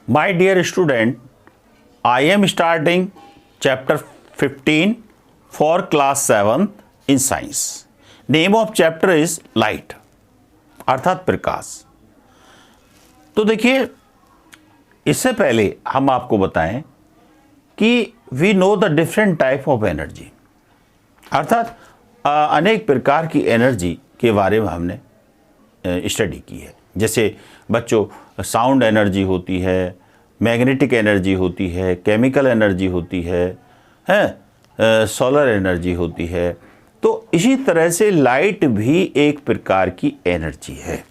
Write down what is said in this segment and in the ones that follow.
My dear student, I am starting chapter 15 for class 7 in science. Name of chapter is light, अर्थात प्रकाश। तो देखिए, इससे पहले हम आपको बताएं कि we know the different type of energy, अर्थात अनेक प्रकार की एनर्जी के बारे में हमने स्टडी की है। जैसे बच्चों, साउंड एनर्जी होती है, मैग्नेटिक एनर्जी होती है, केमिकल एनर्जी होती है, सोलर एनर्जी होती है। तो इसी तरह से लाइट भी एक प्रकार की एनर्जी है।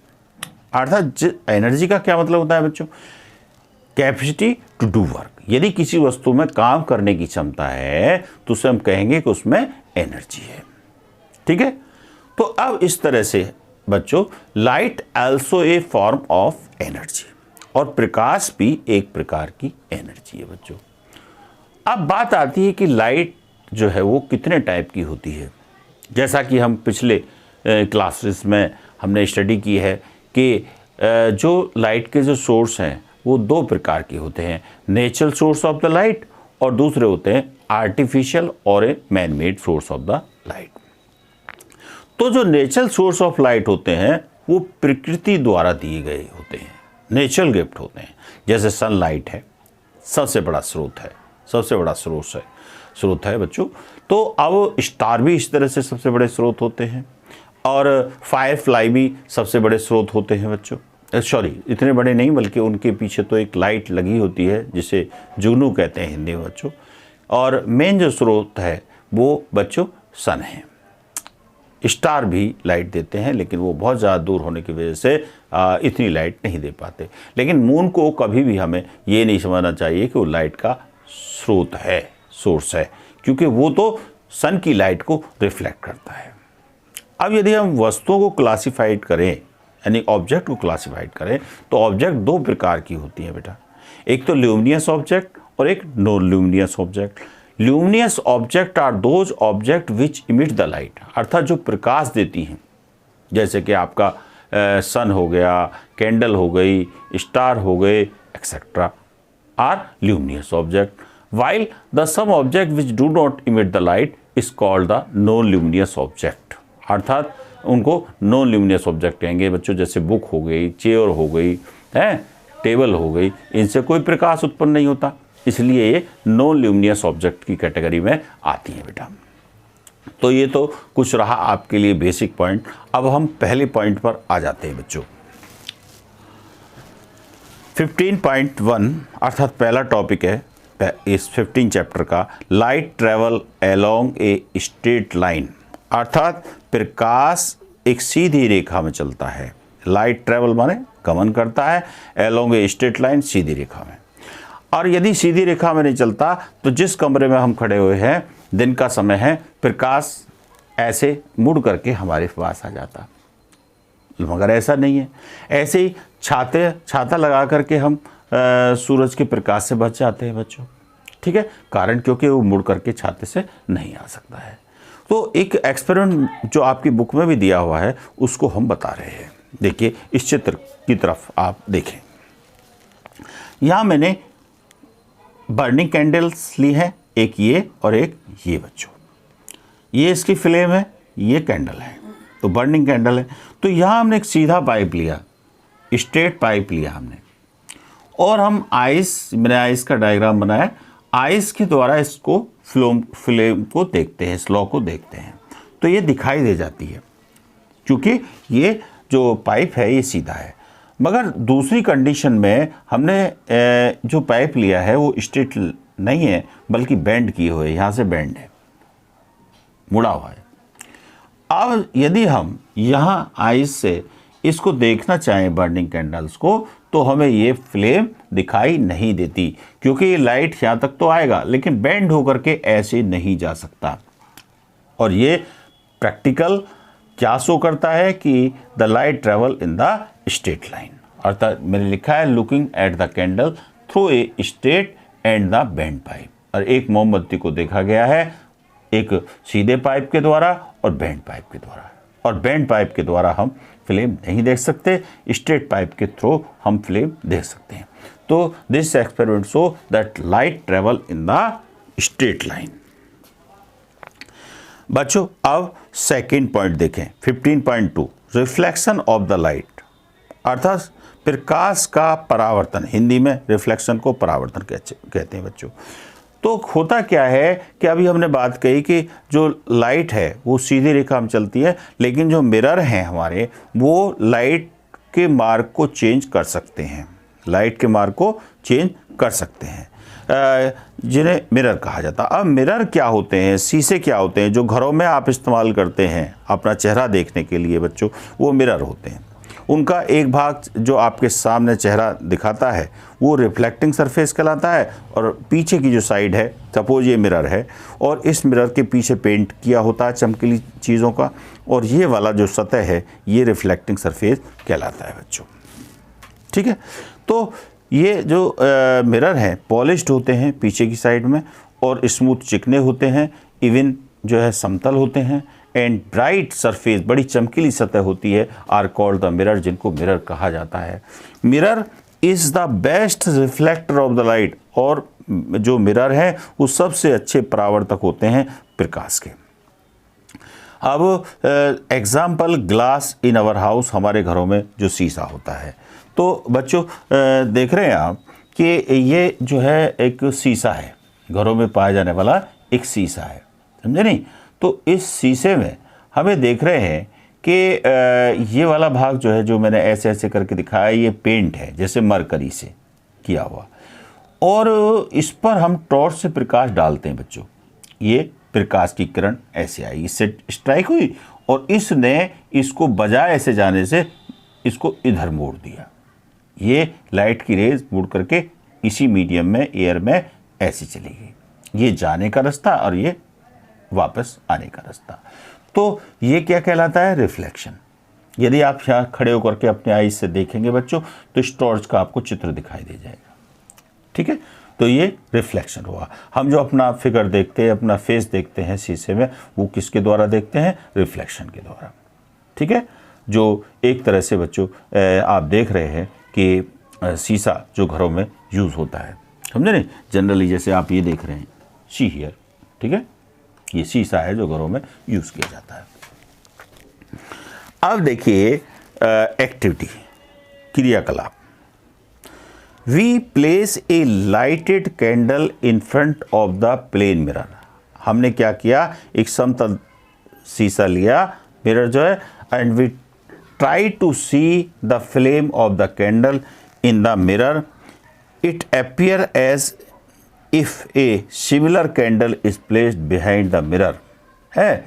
अर्थात एनर्जी का क्या मतलब होता है बच्चों? Capacity to do work. यदि किसी वस्तु में काम करने की क्षमता है तो उसे हम कहेंगे कि उसमें एनर्जी है। ठीक है। तो अब इस तरह से बच्चों, light also a form of energy, और प्रकाश भी एक प्रकार की एनर्जी है बच्चों। अब बात आती है कि लाइट जो है वो कितने टाइप की होती है। जैसा कि हम पिछले क्लासेस में हमने स्टडी की है कि जो लाइट के जो सोर्स हैं वो दो प्रकार के होते हैं, natural source of the light, और दूसरे होते हैं आर्टिफिशियल और a man made source of the light. तो जो नेचुरल सोर्स ऑफ लाइट होते हैं वो प्रकृति द्वारा दिए गए होते हैं, नेचुरल गिफ्ट होते हैं। जैसे सनलाइट है, सबसे बड़ा स्रोत है, सबसे बड़ा स्रोत है बच्चों। तो अब स्टार भी इस तरह से सबसे बड़े स्रोत होते हैं, और फायरफ्लाई भी सबसे बड़े स्रोत होते हैं बच्चों। सॉरी, इतने बड़े नहीं, बल्कि उनके पीछे तो एक लाइट लगी होती है जिसे जुगनू कहते हैं हिंदी में बच्चों। और मेन जो स्रोत है वो बच्चों सन है। स्टार भी लाइट देते हैं, लेकिन वो बहुत ज़्यादा दूर होने की वजह से इतनी लाइट नहीं दे पाते। लेकिन मून को कभी भी हमें ये नहीं समझना चाहिए कि वो लाइट का स्रोत है, सोर्स है, क्योंकि वो तो सन की लाइट को रिफ्लेक्ट करता है। अब यदि हम वस्तुओं को क्लासिफाइड करें, यानी ऑब्जेक्ट को क्लासिफाइड करें, तो ऑब्जेक्ट दो प्रकार की होती है बेटा। एक तो ल्यूमिनियस ऑब्जेक्ट और एक non luminous object. Luminous object are those object which emit the light, अर्थात जो प्रकाश देती हैं। जैसे कि आपका सन हो गया, कैंडल हो गई, स्टार हो गए, etcetera are luminous object. While the some object which do not emit the light is called the non luminous object, अर्थात उनको नॉन ल्यूमिनियस ऑब्जेक्ट कहेंगे बच्चों। जैसे बुक हो गई, चेयर हो गई, टेबल हो गई, इनसे कोई प्रकाश उत्पन्न नहीं होता, इसलिए ये नॉन ल्यूमिनियस ऑब्जेक्ट की कैटेगरी में आती है बेटा। तो ये तो कुछ रहा आपके लिए बेसिक पॉइंट। अब हम पहले पॉइंट पर आ जाते हैं बच्चों। 15.1 अर्थात पहला टॉपिक है इस 15 चैप्टर का, light travel along a straight line, अर्थात प्रकाश एक सीधी रेखा में चलता है। लाइट ट्रेवल माने गमन करता है, अलोंग ए स्ट्रेट लाइन, सीधी रेखा में। और यदि सीधी रेखा में नहीं चलता तो जिस कमरे में हम खड़े हुए हैं, दिन का समय है, प्रकाश ऐसे मुड़ करके हमारे पास आ जाता, मगर ऐसा नहीं है। ऐसे ही छाता लगा करके हम सूरज के प्रकाश से बच जाते हैं बच्चों। ठीक है, कारण क्योंकि वो मुड़ करके छाते से नहीं आ सकता है। तो एक एक्सपेरिमेंट जो आपकी बुक में भी दिया हुआ है उसको हम बता रहे हैं। देखिए, इस चित्र की तरफ आप देखें। यहाँ मैंने बर्निंग कैंडल्स ली है, एक ये और एक ये बच्चों। ये इसकी फ्लेम है, ये कैंडल है, तो बर्निंग कैंडल है। तो यहाँ हमने एक सीधा पाइप लिया, स्ट्रेट पाइप लिया हमने, और हम मैंने आइस का डायग्राम बनाया। आइस के द्वारा इसको फ्लेम को देखते हैं, इस लॉ को देखते हैं, तो ये दिखाई दे जाती है, क्योंकि ये जो पाइप है ये सीधा है। मगर दूसरी कंडीशन में हमने जो पाइप लिया है वो स्ट्रेट नहीं है, बल्कि बेंड किए हुए, यहाँ से बेंड है, मुड़ा हुआ है। अब यदि हम यहाँ आइस से इसको देखना चाहें बर्निंग कैंडल्स को, तो हमें ये फ्लेम दिखाई नहीं देती, क्योंकि ये लाइट यहाँ तक तो आएगा लेकिन बेंड होकर के ऐसे नहीं जा सकता। और ये प्रैक्टिकल क्या शो करता है कि the light travel in the straight line, अर्थात मैंने लिखा है looking at the candle through a straight and the bend pipe. और एक मोमबत्ती को देखा गया है एक सीधे पाइप के द्वारा और बेंड पाइप के द्वारा, और बेंड पाइप के द्वारा हम फ्लेम नहीं देख सकते, स्ट्रेट पाइप के थ्रू हम फ्लेम देख सकते हैं। तो this experiment show that light travel in the straight line. बच्चों अब सेकेंड पॉइंट देखें 15.2 रिफ्लेक्शन ऑफ द लाइट, अर्थात प्रकाश का परावर्तन, हिंदी में रिफ्लेक्शन को परावर्तन कहते हैं बच्चों। तो होता क्या है कि अभी हमने बात कही कि जो लाइट है वो सीधी रेखा में चलती है, लेकिन जो मिरर हैं हमारे वो लाइट के मार्ग को चेंज कर सकते हैं, लाइट के मार्ग को चेंज कर सकते हैं, जिन्हें मिरर कहा जाता है। अब मिरर क्या होते हैं, शीशे क्या होते हैं जो घरों में आप इस्तेमाल करते हैं अपना चेहरा देखने के लिए बच्चों, वो मिरर होते हैं। उनका एक भाग जो आपके सामने चेहरा दिखाता है वो रिफ्लेक्टिंग सरफेस कहलाता है, और पीछे की जो साइड है, सपोज ये मिरर है और इस मिरर के पीछे पेंट किया होता है चमकीली चीज़ों का, और ये वाला जो सतह है ये रिफ्लेक्टिंग सरफेस कहलाता है बच्चों। ठीक है, तो ये जो मिरर हैं पॉलिश्ड होते हैं पीछे की साइड में, और स्मूथ चिकने होते हैं, इवन जो है समतल होते हैं, एंड ब्राइट सरफेस, बड़ी चमकीली सतह होती है, आर कॉल्ड द मिरर, जिनको मिरर कहा जाता है। Mirror is the best reflector of the light, और जो मिरर है वो सबसे अच्छे परावर्तक होते हैं प्रकाश के। अब example glass in our house, हमारे घरों में जो शीशा होता है। तो बच्चों देख रहे हैं आप कि ये जो है एक शीशा है, घरों में पाया जाने वाला एक शीशा है, समझे नहीं। तो इस शीशे में हमें देख रहे हैं कि ये वाला भाग जो है, जो मैंने ऐसे ऐसे करके दिखाया, ये पेंट है जैसे मरकरी से किया हुआ, और इस पर हम टॉर्च से प्रकाश डालते हैं बच्चों। ये प्रकाश की किरण ऐसे आई, इससे स्ट्राइक हुई, और इसने इसको बजाय ऐसे जाने से इसको इधर मोड़ दिया। ये लाइट की रेज मुड़ करके इसी मीडियम में, एयर में ऐसी चली गई। ये जाने का रास्ता और ये वापस आने का रास्ता। तो ये क्या कहलाता है, रिफ्लेक्शन। यदि आप यहाँ खड़े होकर के अपने आईज से देखेंगे बच्चों, तो इस टॉर्च का आपको चित्र दिखाई दे जाएगा। ठीक है, तो ये रिफ्लेक्शन हुआ। हम जो अपना फिगर देखते हैं, अपना फेस देखते हैं शीशे में, वो किसके द्वारा देखते हैं, रिफ्लेक्शन के द्वारा। ठीक है, जो एक तरह से बच्चों आप देख रहे हैं कि शीशा जो घरों में यूज़ होता है, समझे नहीं। जनरली जैसे आप ये देख रहे हैं, सी हियर, ठीक है, ये शीशा है जो घरों में यूज़ किया जाता है। अब देखिए एक्टिविटी, क्रियाकलाप। We place a lighted candle in front of the plane mirror. हमने क्या किया, एक समतल शीशा लिया, मिरर जो है, and we try to see the flame of the candle in the mirror. It appear as if a similar candle is placed behind the mirror है,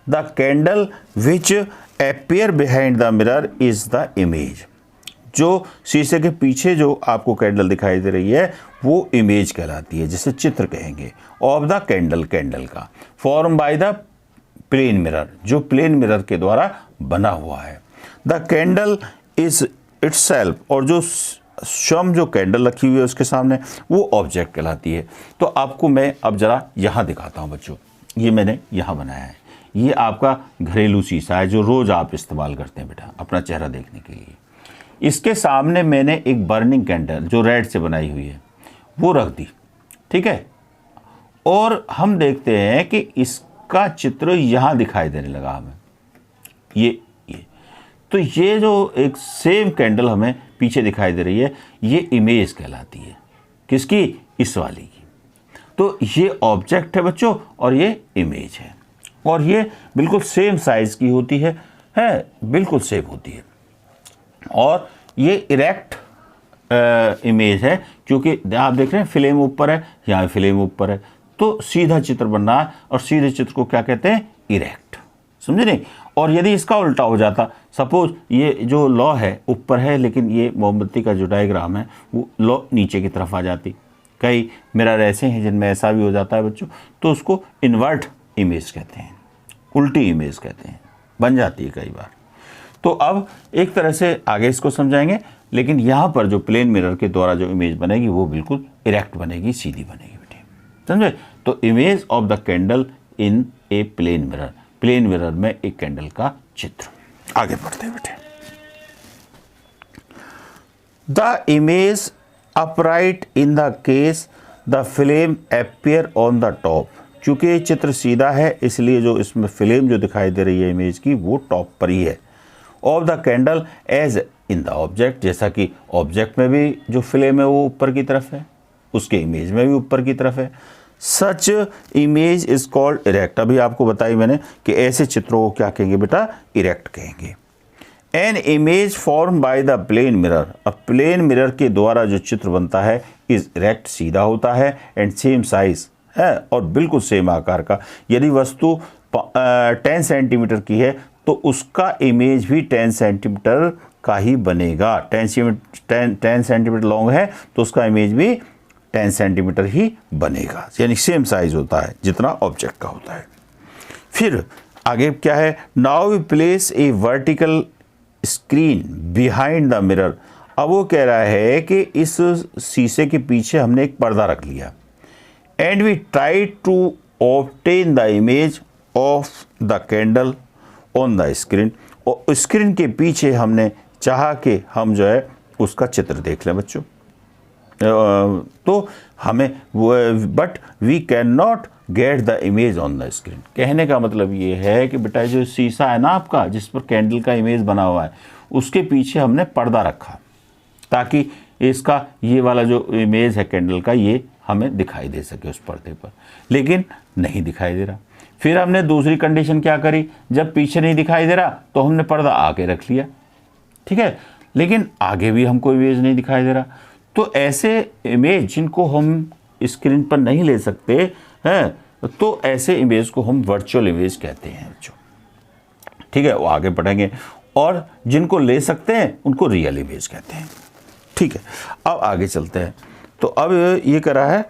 the candle which appear behind the mirror is the image। जो शीशे के पीछे जो आपको candle दिखाई दे रही है वो इमेज कहलाती है, जिसे चित्र कहेंगे, ऑफ द कैंडल, कैंडल का, form by the plane mirror, जो प्लेन मिरर के द्वारा बना हुआ है। द कैंडल इज इटसेल्फ, और जो स्वयं जो कैंडल रखी हुई है उसके सामने, वो ऑब्जेक्ट कहलाती है। तो आपको मैं अब जरा यहाँ दिखाता हूँ बच्चों, ये मैंने यहाँ बनाया है। ये आपका घरेलू शीशा है जो रोज़ आप इस्तेमाल करते हैं बेटा अपना चेहरा देखने के लिए। इसके सामने मैंने एक बर्निंग कैंडल जो रेड से बनाई हुई है वो रख दी, ठीक है, और हम देखते हैं कि इसका चित्र यहाँ दिखाई देने लगा हमें, ये तो ये जो एक सेम कैंडल हमें पीछे दिखाई दे रही है, ये इमेज कहलाती है। किसकी, इस वाली की। तो ये ऑब्जेक्ट है बच्चों और ये इमेज है, और ये बिल्कुल सेम साइज की होती है बिल्कुल सेम होती है, और ये इरेक्ट इमेज है, क्योंकि आप देख रहे हैं फ्लेम ऊपर है, यहाँ फ्लेम ऊपर है, तो सीधा चित्र बन रहा है, और सीधे चित्र को क्या कहते हैं, इरेक्ट, समझे नहीं। और यदि इसका उल्टा हो जाता, सपोज ये जो लॉ है ऊपर है, लेकिन ये मोमबत्ती का जो डायग्राम है वो लॉ नीचे की तरफ आ जाती। कई मिरर ऐसे हैं जिनमें ऐसा भी हो जाता है बच्चों, तो उसको इन्वर्ट इमेज कहते हैं, उल्टी इमेज कहते हैं, बन जाती है कई बार। तो अब एक तरह से आगे इसको समझाएंगे, लेकिन यहाँ पर जो प्लेन मिरर के द्वारा जो इमेज बनेगी वो बिल्कुल इरेक्ट बनेगी, सीधी बनेगी बेटे, समझे। तो image of the candle in a plane mirror, plane mirror में एक कैंडल का चित्र। आगे बढ़ते हैं बेटे। The image upright in the case the flame appear on the top. चूँकि ये चित्र सीधा है इसलिए जो इसमें फ्लेम जो दिखाई दे रही है इमेज की वो टॉप पर ही है। Of the candle as in the object, जैसा कि ऑब्जेक्ट में भी जो फ्लेम है वो ऊपर की तरफ है, उसके इमेज में भी ऊपर की तरफ है। सच इमेज इज कॉल्ड इरेक्ट। अभी आपको बताई मैंने कि ऐसे चित्रों को क्या कहेंगे बेटा, इरेक्ट कहेंगे। An image form by the plane mirror, अब प्लेन मिरर के द्वारा जो चित्र बनता है इज इरेक्ट, सीधा होता है, एंड सेम साइज है और बिल्कुल सेम आकार का। यदि वस्तु 10 सेंटीमीटर की है तो उसका इमेज भी 10 सेंटीमीटर का ही बनेगा। 10 सेंटीमीटर लॉन्ग है तो उसका इमेज भी 10 सेंटीमीटर ही बनेगा, यानी सेम साइज होता है जितना ऑब्जेक्ट का होता है। फिर आगे क्या है, now we place a vertical screen behind the mirror. अब वो कह रहा है कि इस शीशे के पीछे हमने एक पर्दा रख लिया, and we try to obtain the image of the candle on the screen. और स्क्रीन के पीछे हमने चाहा कि हम जो है उसका चित्र देख लें बच्चों। तो हमें but we can not get the image on the screen. कहने का मतलब ये है कि बेटा जो शीशा है ना आपका जिस पर कैंडल का इमेज बना हुआ है उसके पीछे हमने पर्दा रखा ताकि इसका ये वाला जो इमेज है कैंडल का ये हमें दिखाई दे सके उस पर्दे पर, लेकिन नहीं दिखाई दे रहा। फिर हमने दूसरी कंडीशन क्या करी, जब पीछे नहीं दिखाई दे रहा तो हमने पर्दा आगे रख लिया, ठीक है, लेकिन आगे भी हमको इमेज नहीं दिखाई दे रहा। तो ऐसे इमेज जिनको हम स्क्रीन पर नहीं ले सकते हैं तो ऐसे इमेज को हम वर्चुअल इमेज कहते हैं बच्चों, ठीक है, वो आगे बढ़ेंगे। और जिनको ले सकते हैं उनको रियल इमेज कहते हैं, ठीक है। अब आगे चलते हैं। तो अब ये कह रहा है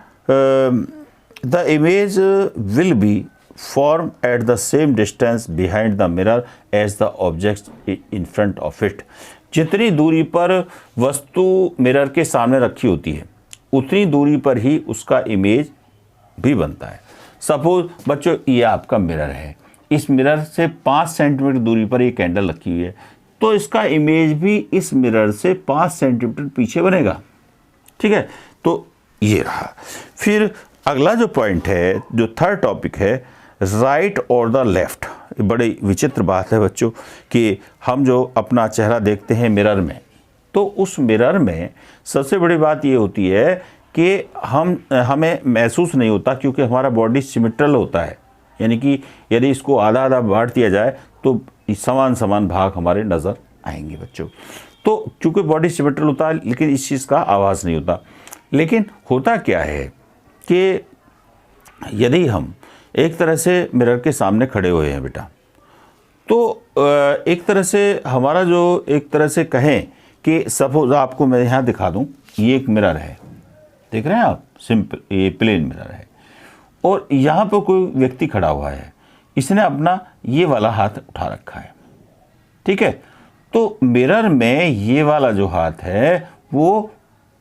the image will be form at the same distance behind the mirror as the object in front of it. जितनी दूरी पर वस्तु मिरर के सामने रखी होती है उतनी दूरी पर ही उसका इमेज भी बनता है। सपोज बच्चों ये आपका मिरर है, इस मिरर से 5 सेंटीमीटर दूरी पर ये कैंडल रखी हुई है तो इसका इमेज भी इस मिरर से 5 सेंटीमीटर पीछे बनेगा, ठीक है। तो ये रहा। फिर अगला जो पॉइंट है, जो थर्ड टॉपिक है, राइट और द लेफ्ट। बड़ी विचित्र बात है बच्चों कि हम जो अपना चेहरा देखते हैं मिरर में तो उस मिरर में सबसे बड़ी बात ये होती है कि हमें महसूस नहीं होता क्योंकि हमारा बॉडी सिमेट्रिकल होता है, यानी कि यदि इसको आधा आधा बांट दिया जाए तो समान समान भाग हमारे नज़र आएंगे बच्चों। तो क्योंकि बॉडी सिमेट्रिकल होता है लेकिन इस चीज़ का आवाज़ नहीं होता। लेकिन होता क्या है कि यदि हम एक तरह से मिरर के सामने खड़े हुए हैं बेटा तो एक तरह से हमारा जो एक तरह से कहें कि सपोज आपको मैं यहाँ दिखा दूँ, ये एक मिरर है, देख रहे हैं आप, सिंपल ये प्लेन मिरर है और यहाँ पर कोई व्यक्ति खड़ा हुआ है, इसने अपना ये वाला हाथ उठा रखा है, ठीक है। तो मिरर में ये वाला जो हाथ है वो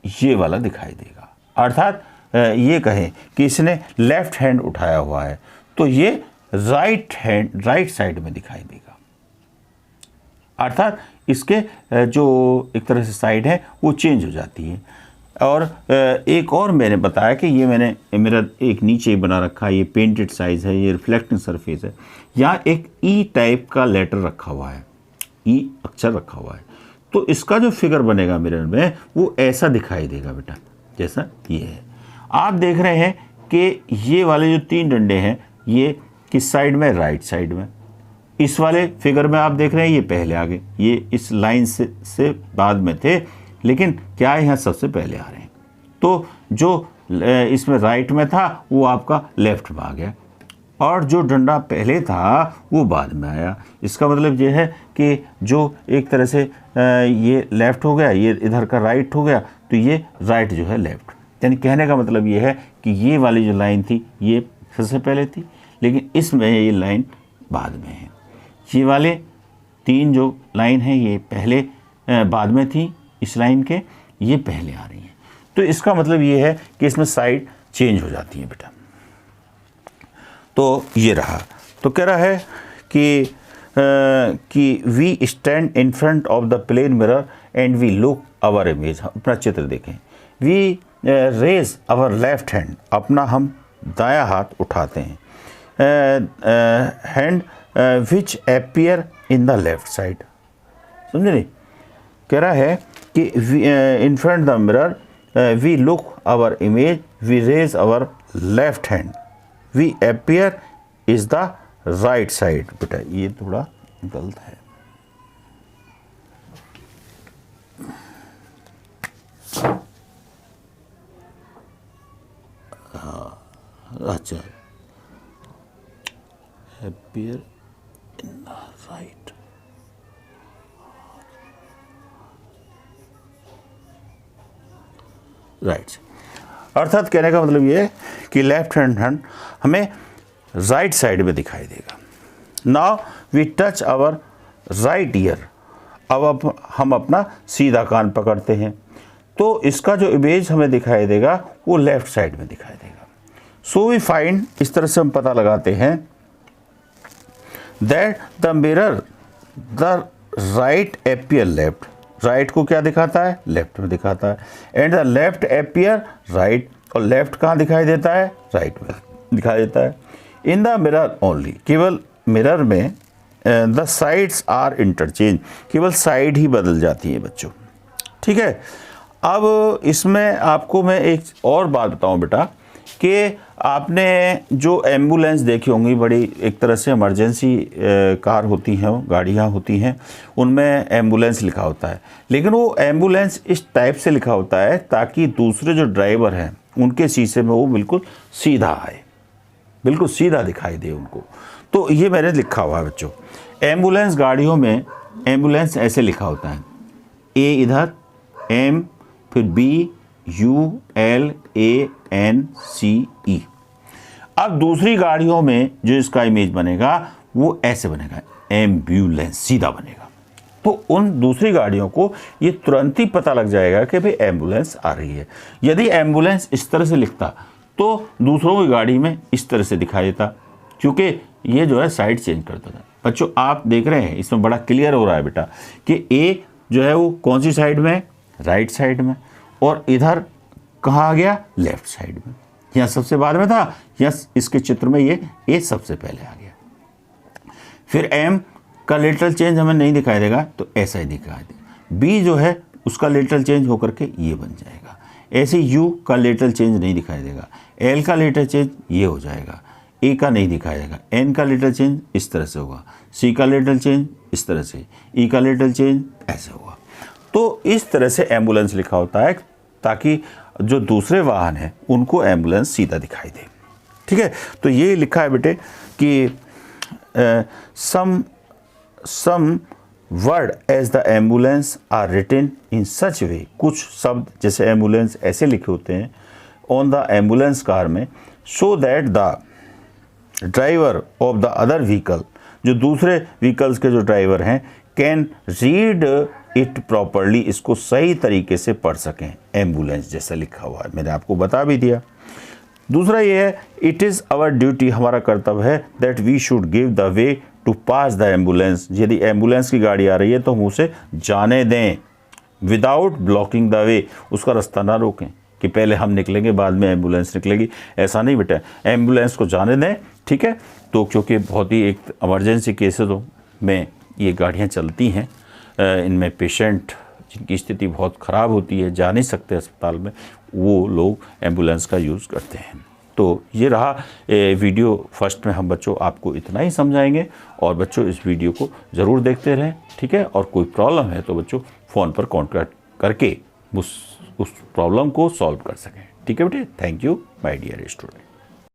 ये वाला दिखाई देगा, अर्थात ये कहें कि इसने लेफ्ट हैंड उठाया हुआ है तो ये राइट हैंड राइट साइड में दिखाई देगा, अर्थात इसके जो एक तरह से साइड है वो चेंज हो जाती है। और एक और मैंने बताया कि ये मैंने मिरर एक नीचे ही बना रखा है, ये पेंटेड साइज है, ये रिफ्लेक्टिंग सरफेस है, यहाँ एक ई टाइप का लेटर रखा हुआ है, ई अक्षर रखा हुआ है, तो इसका जो फिगर बनेगा मिरर में वो ऐसा दिखाई देगा बेटा, जैसा ये है। आप देख रहे हैं कि ये वाले जो 3 डंडे हैं ये किस साइड में, राइट साइड में। इस वाले फिगर में आप देख रहे हैं ये पहले आ गए, ये इस लाइन से बाद में थे, लेकिन क्या है यहाँ सबसे पहले आ रहे हैं। तो जो इसमें राइट में था वो आपका लेफ्ट में आ गया और जो डंडा पहले था वो बाद में आया। इसका मतलब ये है कि जो एक तरह से ये लेफ्ट हो गया, ये इधर का राइट हो गया, तो ये राइट जो है लेफ्ट। यानी कहने का मतलब ये है कि ये वाली जो लाइन थी ये सबसे पहले थी, लेकिन इसमें ये लाइन बाद में है। ये वाले 3 जो लाइन है ये पहले बाद में थी, इस लाइन के ये पहले आ रही हैं। तो इसका मतलब ये है कि इसमें साइड चेंज हो जाती है बेटा। तो ये रहा। तो कह रहा है कि we stand in front of the plane mirror and we look our image. अपना चित्र देखें, we raise our left hand, अपना हम दायां हाथ उठाते हैं, hand which appear in the left side. समझे नहीं, कह रहा है कि in front the mirror we look our image, we raise our left hand, we appear is the right side. बेटा ये थोड़ा गलत है, अच्छा, appear in the right, अर्थात कहने का मतलब ये है कि लेफ्ट हैंड हमें राइट साइड में दिखाई देगा। Now we touch our right ear, अब हम अपना सीधा कान पकड़ते हैं तो इसका जो इमेज हमें दिखाई देगा वो लेफ्ट साइड में दिखाई देगा। सो वी फाइंड, इस तरह से हम पता लगाते हैं that the mirror the right appear left, right को क्या दिखाता है, लेफ्ट में दिखाता है, and the left appear right, और लेफ्ट कहाँ दिखाई देता है, राइट में दिखाई देता है। इन द मिरर ओनली, केवल मिरर में द साइड्स आर इंटरचेंज, केवल साइड ही बदल जाती है बच्चों, ठीक है। अब इसमें आपको मैं एक और बात बताऊं बेटा कि आपने जो एम्बुलेंस देखी होंगी, बड़ी एक तरह से इमरजेंसी कार होती हैं, गाड़ियां होती हैं, उनमें एम्बुलेंस लिखा होता है, लेकिन वो एम्बुलेंस इस टाइप से लिखा होता है ताकि दूसरे जो ड्राइवर हैं उनके शीशे में वो बिल्कुल सीधा आए, बिल्कुल सीधा दिखाई दे उनको। तो ये मैंने लिखा हुआ है बच्चों, एम्बुलेंस गाड़ियों में एम्बुलेंस ऐसे लिखा होता है, ए इधर, एम, फिर B, U, L, A, N, C, E. अब दूसरी गाड़ियों में जो इसका इमेज बनेगा वो ऐसे बनेगा, एम्बुलेंस, सीधा बनेगा। तो उन दूसरी गाड़ियों को ये तुरंत ही पता लग जाएगा कि भाई एम्बुलेंस आ रही है। यदि एम्बुलेंस इस तरह से लिखता तो दूसरों की गाड़ी में इस तरह से दिखाई देता, क्योंकि ये जो है साइड चेंज करता था। बच्चों आप देख रहे हैं इसमें बड़ा क्लियर हो रहा है बेटा कि ए जो है वो कौन सी साइड में, राइट साइड में, और इधर कहाँ आ गया, लेफ्ट साइड में। यहाँ सबसे बाद में था, या इसके चित्र में ये ए सबसे पहले आ गया। फिर एम का लेटरल चेंज हमें नहीं दिखाई देगा तो ऐसा ही दिखाई देगा। बी जो है उसका लेटरल चेंज होकर के ये बन जाएगा। ऐसे यू का लेटरल चेंज नहीं दिखाई देगा, एल का लेटरल चेंज ये हो जाएगा, ए का नहीं दिखाई देगा, एन का लेटरल चेंज इस तरह से होगा, सी का लेटरल चेंज इस तरह से, ई का लेटरल चेंज ऐसे होगा। तो इस तरह से एम्बुलेंस लिखा होता है ताकि जो दूसरे वाहन हैं उनको एम्बुलेंस सीधा दिखाई दे, ठीक है। तो ये लिखा है बेटे कि some word as the ambulance are written in such way, कुछ शब्द जैसे एम्बुलेंस ऐसे लिखे होते हैं ऑन द एम्बुलेंस कार में, so that the driver of the other vehicle, जो दूसरे व्हीकल्स के जो ड्राइवर हैं, कैन रीड इट प्रॉपरली, इसको सही तरीके से पढ़ सकें। एम्बुलेंस जैसा लिखा हुआ है, मैंने आपको बता भी दिया। दूसरा ये है, इट इज़ आवर ड्यूटी, हमारा कर्तव्य है, that we should give the way to pass the ambulance, यदि एम्बुलेंस की गाड़ी आ रही है तो हम उसे जाने दें, विदाउट ब्लॉकिंग द वे, उसका रास्ता ना रोकें कि पहले हम निकलेंगे बाद में एम्बुलेंस निकलेगी, ऐसा नहीं बेटा, एम्बुलेंस को जाने दें, ठीक है। तो क्योंकि बहुत ही एक इमरजेंसी केसेस में ये गाड़ियाँ चलती हैं, इनमें पेशेंट जिनकी स्थिति बहुत ख़राब होती है, जा नहीं सकते अस्पताल में, वो लोग एम्बुलेंस का यूज़ करते हैं। तो ये रहा वीडियो फर्स्ट में, हम बच्चों आपको इतना ही समझाएंगे, और बच्चों इस वीडियो को ज़रूर देखते रहें, ठीक है। और कोई प्रॉब्लम है तो बच्चों फ़ोन पर कॉन्टैक्ट करके उस प्रॉब्लम को सॉल्व कर सकें, ठीक है बेटे। Thank you my dear student.